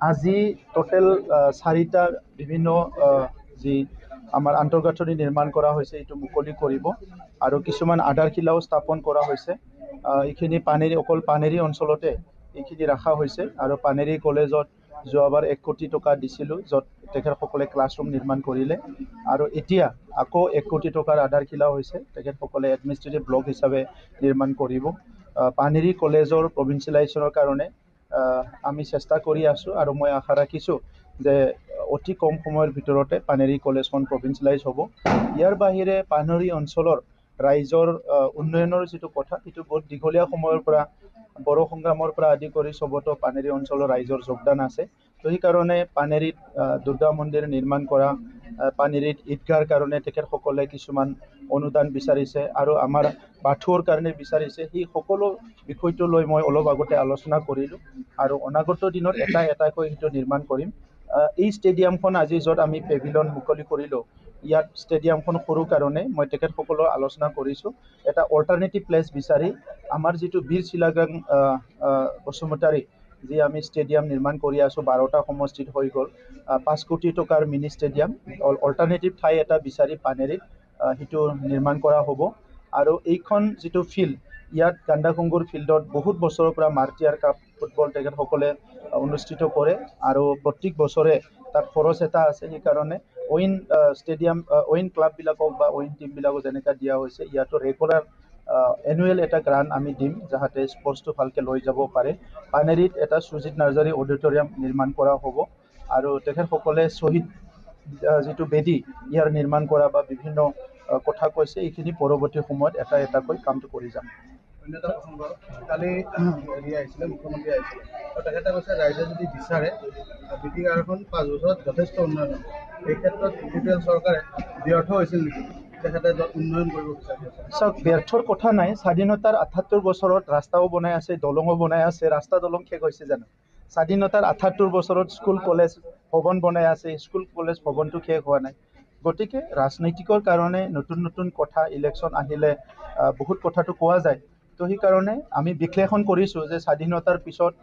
আজি টোটেল 4টা বিভিন্ন যি আমাৰ আন্তঃগাঁথনি নিৰ্মাণ কৰা হৈছে এইটো মুকলি কৰিব আৰু কিছুমান আধাৰশিলাও স্থাপন কৰা হৈছে। এইখিনি অকল পানেৰী অঞ্চলতে এইখিনি ৰখা হৈছে আৰু পানেৰী কলেজত যোৱাবাৰ 1 কোটি টকা দিছিলোঁ, য'ত তেখেতসকলে ক্লাছৰুম নিৰ্মাণ কৰিলে আৰু এতিয়া আকৌ 1 কোটি টকাৰ আধাৰশিলা হৈছে, তেখেতসকলে এডমিনিষ্ট্ৰেটিভ ব্লক হিচাপে নিৰ্মাণ কৰিব। পানেৰী কলেজৰ প্ৰভিন্সিয়েলাইজেশ্যনৰ কাৰণে আমি চেষ্টা কৰি আছোঁ আৰু মই আশা ৰাখিছোঁ যে অতি কম সময়ৰ ভিতৰতে পানেৰী কলেজখন প্ৰভিন্সিয়েলাইজ হ'ব। ইয়াৰ বাহিৰে পানেৰী অঞ্চলৰ ৰাইজৰ উন্নয়নৰ যিটো কথা, সেইটো বহুত দীঘলীয়া সময়ৰ পৰা বড়ো সংগ্ৰামৰ পৰা আদি কৰি চবতো পানেৰী অঞ্চলৰ ৰাইজৰ যোগদান আছে। তো সেইকাৰণে পানেৰীত দুৰ্গা মন্দিৰ নিৰ্মাণ কৰা, পানেৰীত ঈদগাহৰ কাৰণে তেখেতসকলে কিছুমান অনুদান বিচাৰিছে আৰু আমাৰ বাথৌৰ কাৰণে বিচাৰিছে। সেই সকলো বিষয়টো লৈ মই অলপ আগতে আলোচনা কৰিলোঁ আৰু অনাগত দিনত এটাকৈ সেইটো নিৰ্মাণ কৰিম। এই ষ্টেডিয়ামখন আজি য'ত আমি পেভিলিয়ন মুকলি কৰিলোঁ, ইয়াত ষ্টেডিয়ামখন সৰু কাৰণে মই তেখেতসকলৰ আলোচনা কৰিছোঁ এটা অল্টাৰনেটিভ প্লেচ বিচাৰি আমাৰ যিটো বীৰ চিলাগাং বসুমতাৰী যি আমি ষ্টেডিয়াম নিৰ্মাণ কৰি আছোঁ 12টা সমষ্টিত হৈ গ'ল, 5 কোটি টকাৰ মিনি ষ্টেডিয়াম অল্টাৰনেটিভ ঠাই এটা বিচাৰি পানেৰীত সেইটো নিৰ্মাণ কৰা হ'ব। আৰু এইখন যিটো ফিল্ড, ইয়াত গান্দাকুংগুৰ ফিল্ডত বহুত বছৰৰ পৰা মাৰ্টিয়াৰ কাপ ফুটবল তেখেতসকলে অনুষ্ঠিত কৰে আৰু প্ৰত্যেক বছৰে তাত খৰচ এটা আছে। সেইকাৰণে অইন ক্লাববিলাকক বা অইন টিমবিলাকক যেনেকৈ দিয়া হৈছে, ইয়াতো ৰেগুলাৰ এনুৱেল এটা গ্ৰাণ্ট আমি দিম যাতে স্পৰ্টছটো ভালকৈ লৈ যাব পাৰে। পানেৰীত এটা সুজিত নাৰ্জাৰী অডিটৰিয়াম নিৰ্মাণ কৰা হ'ব আৰু তেখেতসকলে শ্বহীদ যিটো বেদী ইয়াৰ নিৰ্মাণ কৰা বা বিভিন্ন কথা কৈছে, এইখিনি পৰৱৰ্তী সময়ত এটাকৈ কামটো কৰি যাম। অন্যতম প্ৰসংগ, কালি আহিছিলে মুখ্যমন্ত্ৰী আহিছিলে, তেখেতে কৈছে ৰাইজে যদি বিচাৰে বিটিআৰখন 5 বছৰত যথেষ্ট উন্নয়ন হ'ব। এই ক্ষেত্ৰত ইউপিপিএল চৰকাৰে ব্যৰ্থ হৈছিল নেকি তেখেতে উন্নয়ন কৰিব বিচাৰিছে? চাওক, ব্যৰ্থৰ কথা নাই। স্বাধীনতাৰ 78 বছৰত ৰাস্তাও বনাই আছে, দলঙো বনাই আছে। ৰাস্তা দলং শেষ হৈছে জানো? স্বাধীনতাৰ 78 বছৰত স্কুল কলেজ ভৱন বনাই আছে, স্কুল কলেজ ভৱনটো শেষ হোৱা নাই। গতিকে ৰাজনৈতিকৰ কাৰণে নতুন নতুন কথা ইলেকশ্যন আহিলে বহুত কথাটো কোৱা যায়। তো সেইকাৰণে আমি বিশ্লেষণ কৰিছোঁ যে স্বাধীনতাৰ পিছত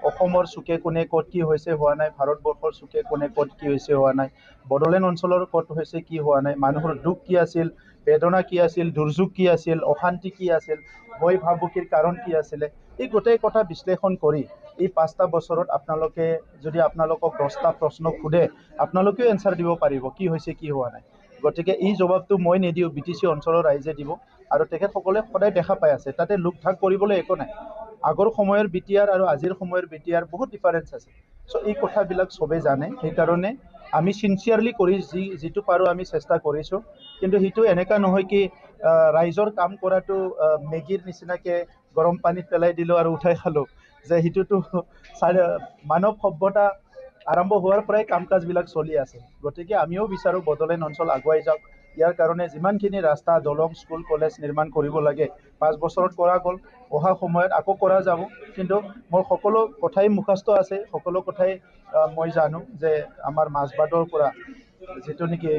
অসমৰ চুকে কোণে ক'ত কি হৈছে হোৱা নাই, ভাৰতবৰ্ষৰ চুকে কোণে ক'ত কি হৈছে হোৱা নাই, বড়োলেণ্ড অঞ্চলৰ ক'ত হৈছে কি হোৱা নাই, মানুহৰ দুখ কি আছিল, বেদনা কি আছিল, দুৰ্যোগ কি আছিল, অশান্তি কি আছিল, ভয় ভাবুকিৰ কাৰণ কি আছিলে, এই গোটেই কথা বিশ্লেষণ কৰি এই 5টা বছৰত আপোনালোকে যদি আপোনালোকক 10টা প্ৰশ্ন সোধে, আপোনালোকেও এনচাৰ দিব পাৰিব কি হৈছে কি হোৱা নাই। গতিকে এই জবাবটো মই নিদিওঁ, BTC অঞ্চলৰ ৰাইজে দিব আৰু তেখেতসকলে সদায় দেখা পাই আছে। তাতে লোক ভাগ কৰিবলৈ একো নাই। আগৰ সময়ৰ BTR আৰু আজিৰ সময়ৰ BTR বহুত ডিফাৰেঞ্চ আছে। চ' এই কথাবিলাক চবেই জানে। সেইকাৰণে আমি চিনচিয়াৰলি কৰি যিটো পাৰোঁ আমি চেষ্টা কৰিছোঁ। কিন্তু সেইটো এনেকুৱা নহয় কি ৰাইজৰ কাম কৰাটো মেগীৰ নিচিনাকৈ গৰম পানীত পেলাই দিলোঁ আৰু উঠাই খালোঁ, যে সেইটোতো মানৱ সভ্যতা আৰম্ভ হোৱাৰ পৰাই কাম কাজবিলাক চলি আছে। গতিকে আমিও বিচাৰোঁ বড়োলেণ্ড অঞ্চল আগুৱাই যাওক। ইয়াৰ কাৰণে যিমানখিনি ৰাস্তা, দলং, স্কুল, কলেজ নিৰ্মাণ কৰিব লাগে 5 বছৰত কৰা গ'ল, অহা সময়ত আকৌ কৰা যাব। কিন্তু মোৰ সকলো কথাই মুখস্থ আছে, সকলো কথাই মই জানো যে আমাৰ মাজবাটৰ পৰা যিটো নেকি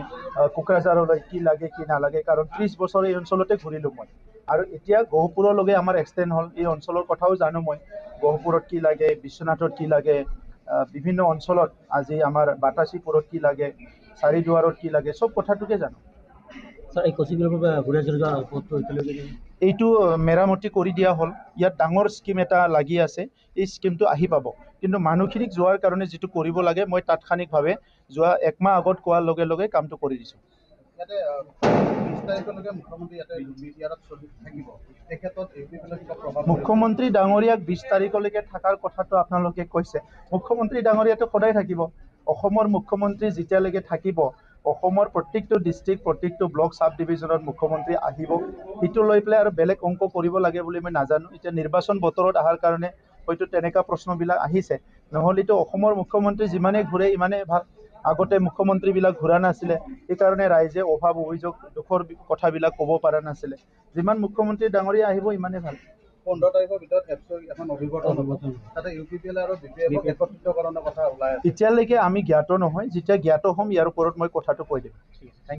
কোকৰাঝাৰলৈ কি লাগে কি নালাগে, কাৰণ 30 বছৰ এই অঞ্চলতে ঘূৰিলোঁ মই আৰু এতিয়া গহপুৰলৈকে আমাৰ এক্সটেণ্ড হ'ল। এই অঞ্চলৰ কথাও জানো মই, গহপুৰত কি লাগে, বিশ্বনাথত কি লাগে, বিভিন্ন অঞ্চলত আজি আমাৰ বাতাচীপুৰত কি লাগে, চাৰিদুৱাৰত কি লাগে, চব কথাটোকে জানো। এইটো মেৰামতি কৰি দিয়া হ'ল। ইয়াত ডাঙৰ স্কিম এটা লাগি আছে, এই স্কিমটো আহি পাব। কিন্তু মানুহখিনিক যোৱাৰ কাৰণে যিটো কৰিব লাগে, মই তাৎক্ষণিকভাৱে যোৱা 1 মাহ আগত কোৱাৰ লগে লগে কামটো কৰি দিছোঁ। ইয়াতে 20 তাৰিখলৈকে মুখ্যমন্ত্ৰী ইয়াতে থাকিব। মুখ্যমন্ত্ৰী ডাঙৰীয়াক 20 তাৰিখলৈকে থকাৰ কথাটো আপোনালোকে কৈছে। মুখ্যমন্ত্ৰী ডাঙৰীয়াটো সদায় থাকিব। অসমৰ মুখ্যমন্ত্ৰী যেতিয়ালৈকে থাকিব, অসমৰ প্ৰত্যেকটো ডিষ্ট্ৰিক্ট, প্ৰত্যেকটো ব্লক, চাব ডিভিজনত মুখ্যমন্ত্ৰী আহিব। সেইটো লৈ পেলাই আৰু বেলেগ অংক কৰিব লাগে বুলি মই নাজানো। এতিয়া নিৰ্বাচন বতৰত অহাৰ কাৰণে হয়তো তেনেকুৱা প্ৰশ্নবিলাক আহিছে। নহ'লেতো অসমৰ মুখ্যমন্ত্ৰী যিমানেই ঘূৰে ইমানেই ভাল। আগতে মুখ্যমন্ত্ৰীবিলাক ঘূৰা নাছিলে, সেইকাৰণে ৰাইজে অভাৱ অভিযোগ দুখৰ কথাবিলাক ক'ব পৰা নাছিলে। যিমান মুখ্যমন্ত্ৰী ডাঙৰীয়া আহিব ইমানেই ভাল। 15 তাৰিখৰ ভিতৰত এখন অভিৱৰ্তন হ'ব, তাতে UPPL আৰু BPF একত্ৰিতকৰণৰ কথা ওলাই আছে। এতিয়ালৈকে আমি জ্ঞাত নহয়। যেতিয়া জ্ঞাত হ'ম ইয়াৰ ওপৰত মই কথাটো কৈ দিম।